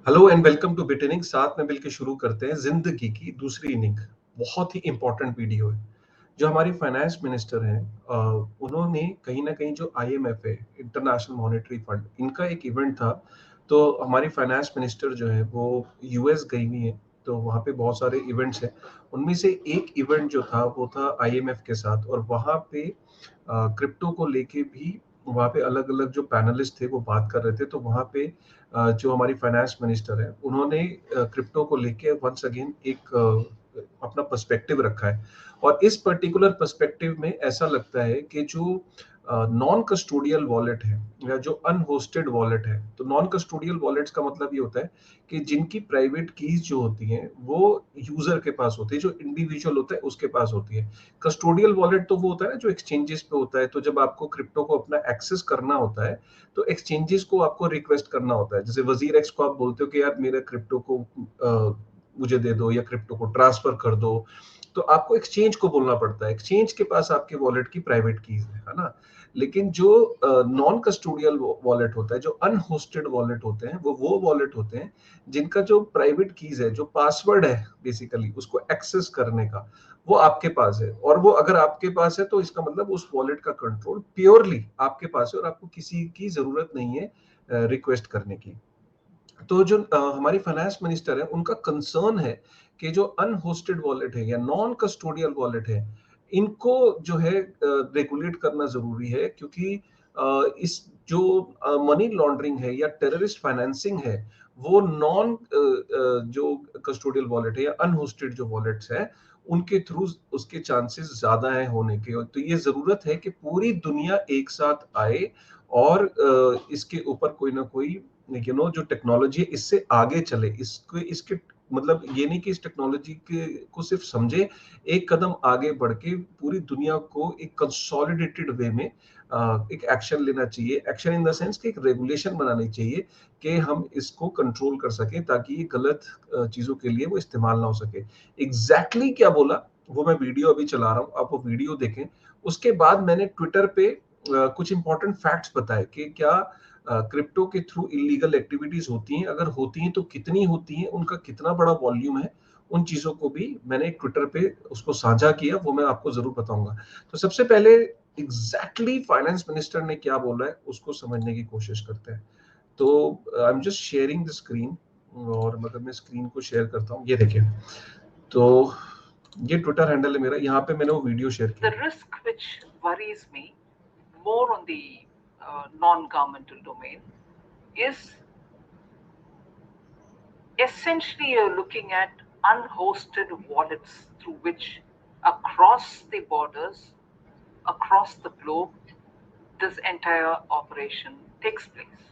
Hello and welcome two bit inning. साथ में मिलकर शुरू करते हैं जिंदगी की दूसरी इनिंग। बहुत ही इंपॉर्टेंट वीडियो है। जो हमारी फाइनेंस मिनिस्टर हैं, उन्होंने कहीं ना कहीं जो आईएमएफ है, इंटरनेशनल मॉनेटरी फंड, इनका एक इवेंट था। तो हमारी फाइनेंस मिनिस्टर जो है वो यूएस गई हुई है। तो वहाँ पे बहुत सारे इवेंट्स हैं। उनमें से एक इवेंट जो था वो था आईएमएफ के साथ, और वहाँ पे क्रिप्टो को लेके भी वहाँ पे अलग अलग जो पैनलिस्ट थे वो बात कर रहे थे। तो वहाँ पे जो हमारी फाइनेंस मिनिस्टर है, उन्होंने क्रिप्टो को लेके वंस अगेन एक अपना पर्सपेक्टिव रखा है। और इस पर्टिकुलर पर्सपेक्टिव में ऐसा लगता है कि जो नॉन कस्टोडियल वॉलेट है या जो अनहोस्टेड वॉलेट है, तो नॉन कस्टोडियल वॉलेट्स का मतलब ये होता है कि जिनकी प्राइवेट कीज जो होती हैं वो यूजर के पास होती है, जो इंडिविजुअल होता है उसके पास होती है। कस्टोडियल वॉलेट तो वो होता है ना जो एक्सचेंजेस पे होता है। तो जब आपको क्रिप्टो को अपना एक्सेस करना होता है तो एक्सचेंजेस को आपको रिक्वेस्ट करना होता है। जैसे वजीर एक्स को आप बोलते हो कि यार मेरे क्रिप्टो को मुझे दे दो या क्रिप्टो को ट्रांसफर कर दो, तो आपको एक्सचेंज को बोलना पड़ता है। एक्सचेंज के पास आपके वॉलेट की प्राइवेट कीज है ना। लेकिन जो नॉन कस्टोडियल वॉलेट होता है, जो अनहोस्टेड वॉलेट होते हैं, वो वॉलेट होते हैं जिनका जो प्राइवेट कीज है, जो पासवर्ड है बेसिकली उसको एक्सेस करने का, वो आपके पास है। और वो अगर आपके पास है तो इसका मतलब उस वॉलेट का कंट्रोल प्योरली आपके पास है और आपको किसी की जरूरत नहीं है रिक्वेस्ट करने की। तो जो हमारी फाइनेंस मिनिस्टर है, उनका कंसर्न है कि जो अनहोस्टेड वॉलेट है या नॉन कस्टोडियल वॉलेट है, इनको जो है रेगुलेट करना जरूरी है। क्योंकि इस जो मनी लॉन्ड्रिंग है या टेररिस्ट फाइनेंसिंग है, वो नॉन जो कस्टोडियल वॉलेट है या अनहोस्टेड जो वॉलेट्स है, उनके थ्रू उसके चांसेस ज्यादा है होने के। तो ये जरूरत है कि पूरी दुनिया एक साथ आए और इसके ऊपर कोई ना कोई जो टेक्नोलॉजी है इससे आगे चले। इसको इसके मतलब ये नहीं कि इस टेक्नोलॉजी के को सिर्फ समझे, एक कदम आगे बढ़ के पूरी दुनिया को एक कंसोलिडेटेड वे में एक एक्शन लेना चाहिए। एक्शन इन द सेंस कि एक रेगुलेशन बनानी चाहिए कि हम इसको कंट्रोल कर सकें, ताकि ये गलत चीजों के लिए वो इस्तेमाल ना हो सके। क्या बोला वो मैं वीडियो अभी चला रहा हूँ, आप वो वीडियो देखें। उसके बाद मैंने ट्विटर पे कुछ इंपॉर्टेंट फैक्ट्स बताए कि क्या क्रिप्टो के थ्रू इलीगल एक्टिविटीज होती हैं, अगर होती हैं तो कितनी होती हैं, उनका कितना बड़ा वॉल्यूम है। उन चीजों को भी मैंने ट्विटर पे उसको साझा किया, वो मैं आपको जरूर बताऊंगा। तो सबसे पहले फाइनेंस मिनिस्टर ने क्या बोला है उसको समझने की कोशिश करते हैं। तो I am just sharing the screen, और मतलब मैं स्क्रीन को शेयर करता हूँ, ये देखिए। तो ये ट्विटर हैंडल है मेरा, यहाँ पे मैंने वो वीडियो शेयर किया। The risk which worries me more on the non-governmental domain is essentially you're looking at unhosted wallets through which across the borders, across the globe, this entire operation takes place.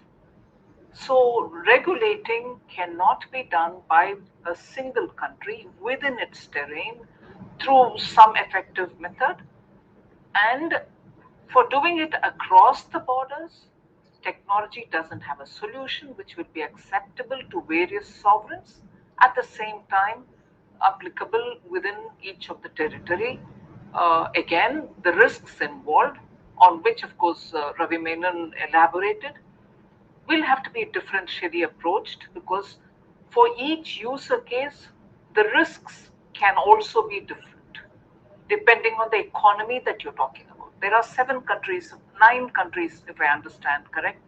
So, regulating cannot be done by a single country within its terrain through some effective method. And for doing it across the borders, technology doesn't have a solution which will be acceptable to various sovereigns, at the same time applicable within each of the territory. Again, the risks involved, on which, of course, Ravi Menon elaborated, will have to be differentially approached because for each user case, the risks can also be different depending on the economy that you're talking about. There are 7 countries, 9 countries, if I understand correct,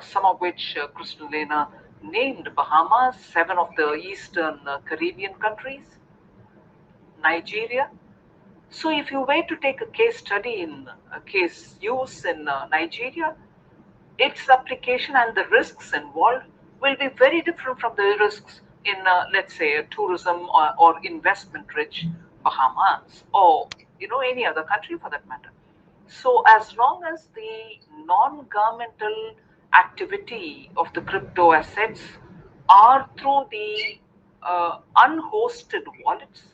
some of which Kristalina named: Bahamas, 7 of the Eastern Caribbean countries, Nigeria. So, if you were to take a case study in a case use in Nigeria, its application and the risks involved will be very different from the risks in, let's say, a tourism or investment-rich Bahamas or any other country for that matter. So as long as the non-governmental activity of the crypto assets are through the unhosted wallets,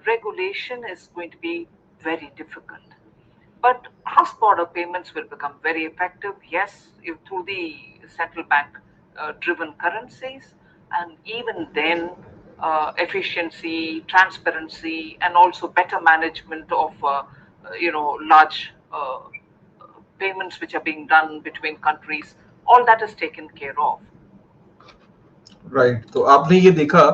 regulation is going to be very difficult. But cross-border payments will become very effective, yes, through the central bank driven currencies, and even then, efficiency, transparency, and also better management of large payments which are being done between countries, all that is taken care of. Right, तो आपने ये देखा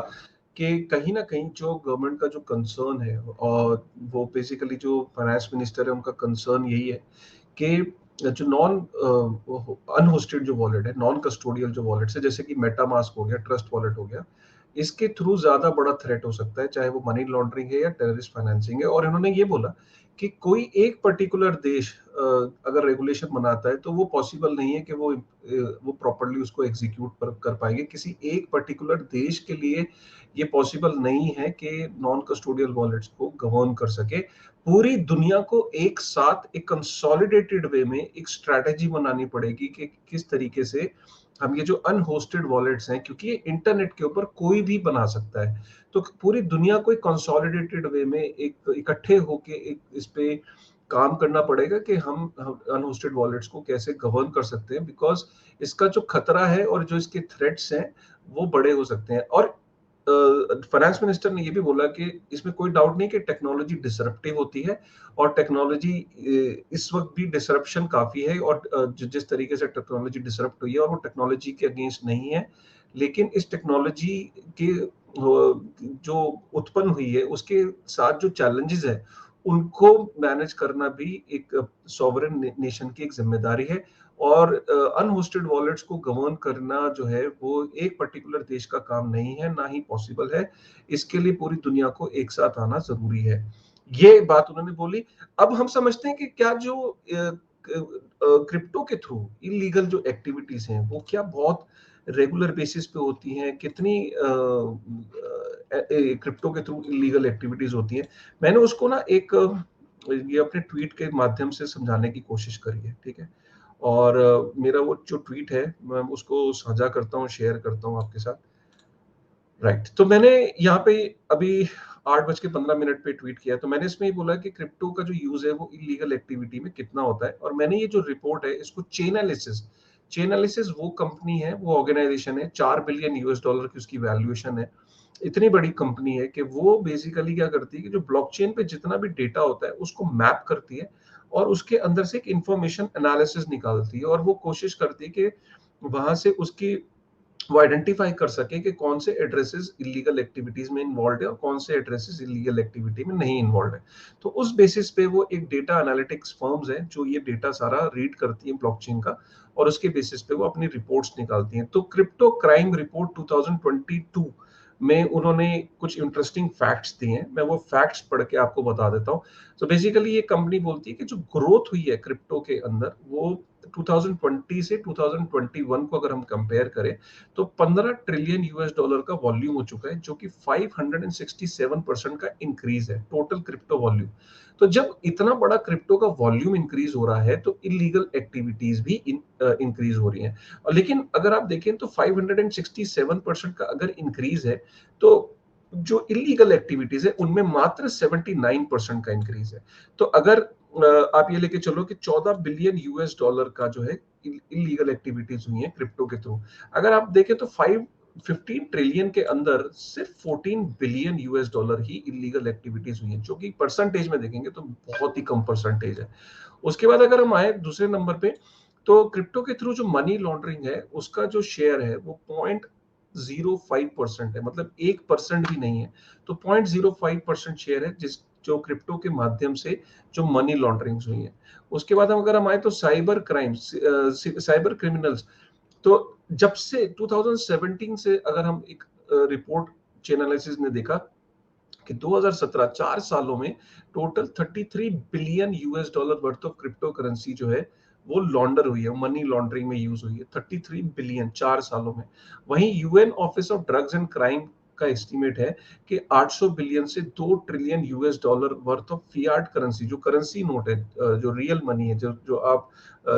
कि कहीं ना कहीं जो government का जो कंसर्न है, और वो बेसिकली जो फाइनेंस मिनिस्टर है उनका कंसर्न यही है कि जो नॉन अनहोस्टेड जो वॉलेट है, नॉन कस्टोडियल जो वॉलेट्स है, जैसे कि मेटामास्क हो गया, ट्रस्ट वॉलेट हो गया, इसके थ्रू ज्यादा बड़ा थ्रेट हो सकता है, चाहे वो मनी लॉन्ड्रिंग है या टेररिस्ट फाइनेंसिंग है। और इन्होंने ये बोला कि कोई एक पर्टिकुलर देश अगर रेगुलेशन बनाता है तो वो पॉसिबल नहीं है कि वो प्रॉपरली उसको एग्जीक्यूट कर पाएंगे। किसी एक पर्टिकुलर देश के लिए ये पॉसिबल नहीं है कि नॉन कस्टोडियल वॉलेट्स को गवर्न कर सके। पूरी दुनिया को एक साथ एक कंसोलिडेटेड वे में एक स्ट्रैटेजी बनानी पड़ेगी कि किस तरीके से हम ये जो अनहोस्टेड वॉलेट्स हैं, क्योंकि ये इंटरनेट के ऊपर कोई भी बना सकता है, तो पूरी दुनिया को एक कंसोलिडेटेड वे में एक इकट्ठे होके एक इस पे काम करना पड़ेगा कि हम अनहोस्टेड वॉलेट्स को कैसे गवर्न कर सकते हैं, बिकॉज इसका जो खतरा है और जो इसके थ्रेट्स हैं वो बड़े हो सकते हैं। और फाइनेंस मिनिस्टर ने ये भी बोला कि इसमें कोई डाउट नहीं कि टेक्नोलॉजी डिसरप्टिव होती है, और टेक्नोलॉजी इस वक्त भी डिसरप्शन काफी है, और जिस तरीके से टेक्नोलॉजी डिसरप्ट हुई है, और वो टेक्नोलॉजी के अगेंस्ट नहीं है, लेकिन इस टेक्नोलॉजी के जो उत्पन्न हुई है उसके साथ जो चैलेंजेस है उनको मैनेज करना भी एक सॉवरेन नेशन की एक जिम्मेदारी है। और अनहोस्टेड वॉलेट्स को गवर्न करना जो है वो एक पर्टिकुलर देश का काम नहीं है, ना ही पॉसिबल है। इसके लिए पूरी दुनिया को एक साथ आना जरूरी है। ये बात उन्होंने बोली। अब हम समझते हैं कि क्या जो क्रिप्टो के थ्रू इलीगल जो एक्टिविटीज हैं वो क्या बहुत रेगुलर बेसिस पे होती हैं, कितनी क्रिप्टो के थ्रू इलीगल एक्टिविटीज होती हैं। मैंने उसको ना एक ये अपने ट्वीट के माध्यम से समझाने की कोशिश करी है, ठीक है। और मेरा वो जो ट्वीट है मैं उसको साझा करता हूँ, शेयर करता हूँ आपके साथ। राइट, तो मैंने यहाँ पे अभी 8:15 पे ट्वीट किया, तो मैंने इसमें ये बोला कि क्रिप्टो का जो यूज है वो इलीगल एक्टिविटी में कितना होता है। और मैंने ये जो रिपोर्ट है इसको चेनालिसिस वो कंपनी है, वो ऑर्गेनाइजेशन है, $4 बिलियन की उसकी वैल्यूएशन है। इतनी बड़ी कंपनी है कि वो बेसिकली क्या करती है कि जो ब्लॉकचेन पे जितना भी डेटा होता है उसको मैप करती है, और उसके अंदर से एक इंफॉर्मेशन एनालिसिस निकालती है, और वो कोशिश करती है कि वहां से उसकी वो आइडेंटिफाई कर सके कि कौन से एड्रेसेस इलीगल एक्टिविटीज में इन्वॉल्व है और कौन से एड्रेसेस इलीगल एक्टिविटी में नहीं इन्वॉल्व है। तो उस बेसिस पे वो एक डेटा एनालिटिक्स फर्म्स है जो ये डेटा सारा रीड करती है ब्लॉकचेन का, और उसके बेसिस पे वो अपनी रिपोर्ट्स निकालती हैं। तो क्रिप्टो क्राइम रिपोर्ट 2022 में उन्होंने कुछ इंटरेस्टिंग फैक्ट्स दिए हैं, मैं वो फैक्ट्स पढ़ के आपको बता देता हूँ। तो बेसिकली ये कंपनी बोलती है कि जो ग्रोथ हुई है क्रिप्टो के अंदर वो 2020 से 2021 को अगर हम कंपेयर करें तो $15 ट्रिलियन का वॉल्यूम हो चुका है, जो कि 567% का इंक्रीज है टोटल क्रिप्टो वॉल्यूम। तो जब इतना बड़ा क्रिप्टो का वॉल्यूम इंक्रीज हो रहा है तो इलीगल एक्टिविटीज भी इंक्रीज हो रही हैं। और लेकिन अगर आप देखें तो 567% का अगर इंक्रीज है, तो जो इलीगल एक्टिविटीज है उनमें मात्र 79% का इंक्रीज है। तो अगर आप ये लेके चलो कि $14 बिलियन का जो है इलीगल एक्टिविटीज हुई है क्रिप्टो के थ्रू, अगर आप देखें तो 15 ट्रिलियन के अंदर सिर्फ $14 बिलियन ही इलीगल एक्टिविटीज हुई है, जो कि परसेंटेज में देखेंगे तो बहुत ही कम परसेंटेज है। उसके बाद अगर हम आए दूसरे नंबर पे, तो क्रिप्टो के थ्रू जो मनी लॉन्ड्रिंग है उसका जो शेयर है वो 0.05% है, मतलब 1% भी नहीं है। तो 0.05% शेयर है जिस जो क्रिप्टो के माध्यम से जो मनी लॉन्ड्रिंग हुई है। उसके बाद हम अगर हम आए तो साइबर क्राइम्स, साइबर क्रिमिनल्स, तो जब से 2017 से अगर हम एक रिपोर्ट चैनलिसिस ने देखा कि 2017 4 सालों में total $33 billion worth of crypto currency जो है वो लॉन्डर हुई है, मनी लॉन्ड्रिंग में यूज हुई है 33 बिलियन 4 सालों में। वहीं UN office of drugs and crime का एस्टीमेट है कि 800 बिलियन से $2 trillion worth of Fiat currency, जो करेंसी नोट है, जो रियल मनी है, जो जो आप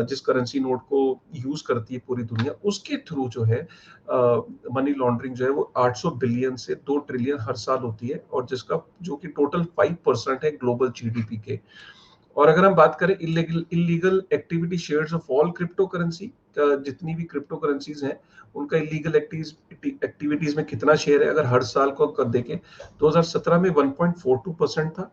जिस करेंसी नोट को यूज करती है पूरी दुनिया, उसके थ्रू जो है मनी लॉन्ड्रिंग जो है वो 800 बिलियन से 2 ट्रिलियन हर साल होती है, और जिसका जो कि टोटल 5% है ग्लोबल जीडीपी के। और अगर हम बात करें illegal activity shares of all crypto currency, जितनी भी क्रिप्टो करेंसीज हैं उनका इलीगल एक्टिविटीज में कितना शेयर है, अगर हर साल को कर देखें 2017 में 1.42% था,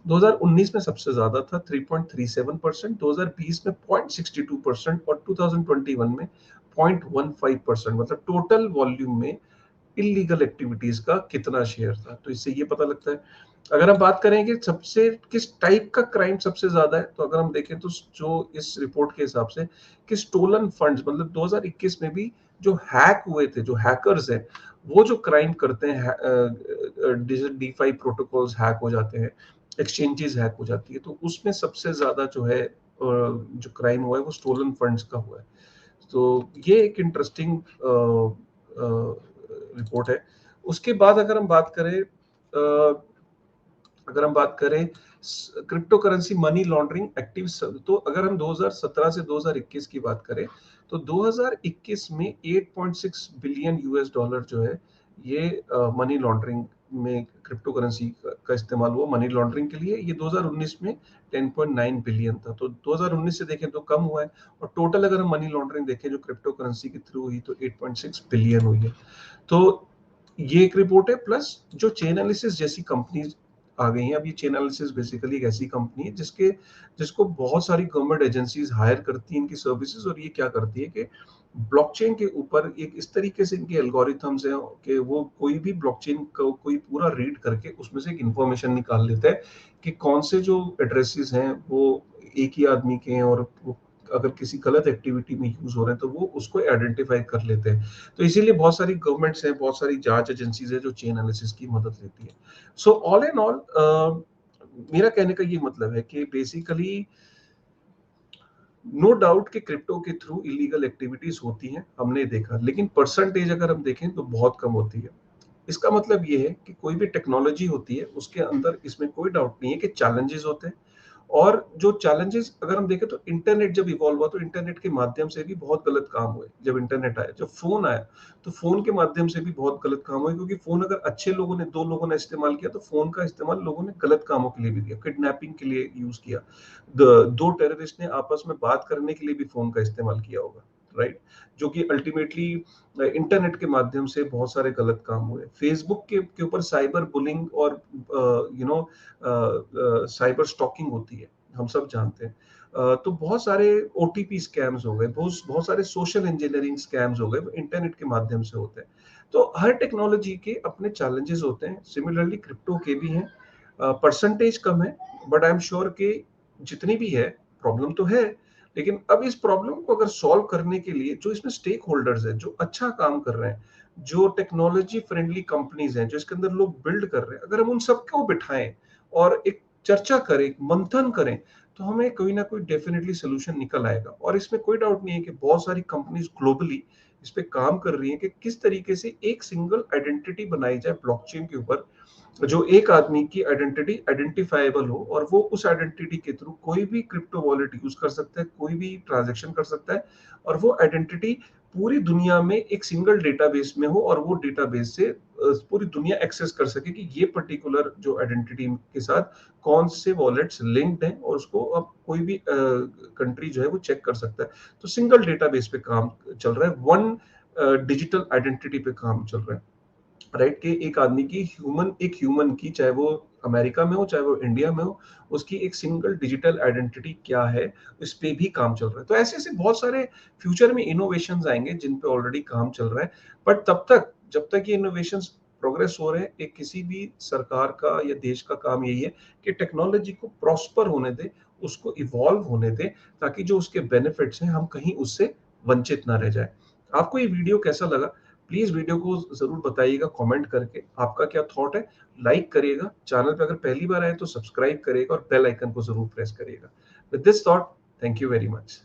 2019 में सबसे ज्यादा था 3.37%, 2020 में 0.62% और 2021 में 0.15%, मतलब टोटल वॉल्यूम में इलीगल एक्टिविटीज का कितना शेयर था। तो इससे ये पता लगता है। अगर हम बात करें कि सबसे किस टाइप का क्राइम सबसे ज्यादा है, तो अगर हम देखें तो जो इस रिपोर्ट के हिसाब से कि स्टोलन फंड्स, मतलब 2021 में भी जो हैक हुए थे, जो हैकर्स हैं वो जो क्राइम करते हैं, डीफाई प्रोटोकॉल्स हैक हो जाते हैं, एक्सचेंजेस हैक हो जाती है, तो उसमें सबसे ज्यादा जो है जो क्राइम हुआ है वो स्टोलन फंड्स का हुआ है। तो ये एक इंटरेस्टिंग रिपोर्ट है। उसके बाद अगर हम बात करें crypto currency money laundering active, तो अगर हम 2017 से 2021 की बात करें तो 2021 में 8.6 बिलियन यूएस डॉलर जो है ये मनी लॉन्ड्रिंग में क्रिप्टो करेंसी का इस्तेमाल हुआ मनी लॉन्ड्रिंग के लिए। ये 2019 में 10.9 बिलियन था, तो 2019 से देखें तो कम हुआ है। और टोटल अगर हम मनी लॉन्ड्रिंग देखें जो क्रिप्टो करेंसी के थ्रू हुई तो 8.6 बिलियन हुई है। तो ये एक रिपोर्ट है। प्लस जो चेन एनालिसिस जैसी कंपनीज आ गई हैं। अब ये चेन एनालिसिस बेसिकली एक ऐसी कंपनी है जिसको बहुत सारी गवर्नमेंट एजेंसीज हायर करती हैं इनकी सर्विसेज, और ये क्या करती है कि ब्लॉकचेन के ऊपर एक इस तरीके से इनके एल्गोरिथम्स हैं कि वो कोई भी ब्लॉकचेन को कोई पूरा रीड करके उसमें से एक इंफॉर्मेशन निकाल लेता है कि कौन से जो एड्रेसेस हैं वो एक ही आदमी के हैं, और वो अगर किसी गलत एक्टिविटी में यूज हो रहे हैं तो वो उसको आइडेंटिफाई कर लेते हैं। तो इसीलिए बहुत सारी गवर्नमेंट्स हैं, बहुत सारी जांच एजेंसीज है जो चेन एनालिसिस की मदद लेती है। सो ऑल इन ऑल मेरा कहने का ये मतलब है कि बेसिकली नो डाउट कि क्रिप्टो के थ्रू इलीगल एक्टिविटीज होती हैं, हमने देखा, लेकिन परसेंटेज अगर हम देखें तो बहुत कम होती है। इसका मतलब ये है कि कोई भी टेक्नोलॉजी होती है उसके अंदर इसमें कोई डाउट नहीं है कि चैलेंजेस होते हैं। और जो चैलेंजेस अगर हम देखें तो इंटरनेट जब इवॉल्व हुआ तो इंटरनेट के माध्यम से भी बहुत गलत काम हुए। जब इंटरनेट आया, जब फोन आया, तो फोन के माध्यम से भी बहुत गलत काम हुए, क्योंकि फोन अगर अच्छे लोगों ने, दो लोगों ने इस्तेमाल किया तो फोन का इस्तेमाल लोगों ने गलत कामों के लिए भी किया, किडनैपिंग के लिए यूज किया। दो टेररिस्ट ने आपस में बात करने के लिए भी फोन का इस्तेमाल किया होगा, राइट? जो कि अल्टीमेटली इंटरनेट के माध्यम से बहुत सारे गलत काम हुए। फेसबुक के ऊपर साइबर बुलिंग और साइबर स्टॉकिंग होती है, हम सब जानते हैं। तो बहुत सारे ओटीपी स्कैम्स हो गए, बहुत सारे सोशल इंजीनियरिंग स्कैम्स हो गए, वो इंटरनेट के माध्यम से होते हैं। तो हर टेक्नोलॉजी के अपने चैलेंजेस होते हैं, सिमिलरली क्रिप्टो के भी हैं। परसेंटेज कम है, बट आई एम श्योर कि जितनी भी है, प्रॉब्लम तो है, लेकिन अब इस प्रॉब्लम को अगर सॉल्व करने के लिए जो इसमें स्टेक होल्डर्स हैं, जो अच्छा काम कर रहे हैं, जो टेक्नोलॉजी फ्रेंडली कंपनीज हैं, जो इसके अंदर लोग बिल्ड कर रहे हैं, अगर हम उन सबको बिठाएं और एक चर्चा करें, मंथन करें, तो हमें कोई ना कोई डेफिनेटली सोल्यूशन निकल आएगा। और इसमें कोई डाउट नहीं है कि बहुत सारी कंपनीज ग्लोबली इस पे काम कर रही हैं कि किस तरीके से एक सिंगल आइडेंटिटी बनाई जाए ब्लॉकचेन के ऊपर, जो एक आदमी की आइडेंटिटी आइडेंटिफाइबल हो, और वो उस आइडेंटिटी के थ्रू कोई भी क्रिप्टो वॉलेट यूज कर सकता है, कोई भी ट्रांजैक्शन कर सकता है, और वो आइडेंटिटी पूरी दुनिया में एक सिंगल डेटाबेस में हो, और वो डेटाबेस से पूरी दुनिया एक्सेस कर सके कि ये पर्टिकुलर जो आइडेंटिटी के साथ कौन से वॉलेट्स लिंक्ड हैं, और उसको अब कोई भी कंट्री जो है वो चेक कर सकता है। तो सिंगल डेटाबेस पे काम चल रहा है, वन डिजिटल आइडेंटिटी पे काम चल रहा है, राइट? कि एक आदमी की एक ह्यूमन की, चाहे वो अमेरिका में हो चाहे वो इंडिया में हो, उसकी एक सिंगल डिजिटल आइडेंटिटी क्या है, इस पे भी काम चल रहा है। तो ऐसे ऐसे बहुत सारे फ्यूचर में इनोवेशंस आएंगे जिन पे ऑलरेडी काम चल रहा है। बट तब तक, जब तक ये इनोवेशंस प्रोग्रेस हो रहे हैं, एक किसी भी सरकार का या देश का काम यही है कि टेक्नोलॉजी को प्रॉस्पर होने दे, उसको इवॉल्व होने दे, ताकि जो उसके बेनिफिट्स हैं हम कहीं उससे वंचित ना रह जाए। आपको ये वीडियो कैसा लगा? प्लीज वीडियो को जरूर बताइएगा कमेंट करके, आपका क्या थॉट है। लाइक करिएगा, चैनल पे अगर पहली बार आए तो सब्सक्राइब करिएगा, और बेल आइकन को जरूर प्रेस करिएगा। With this thought, thank you very much.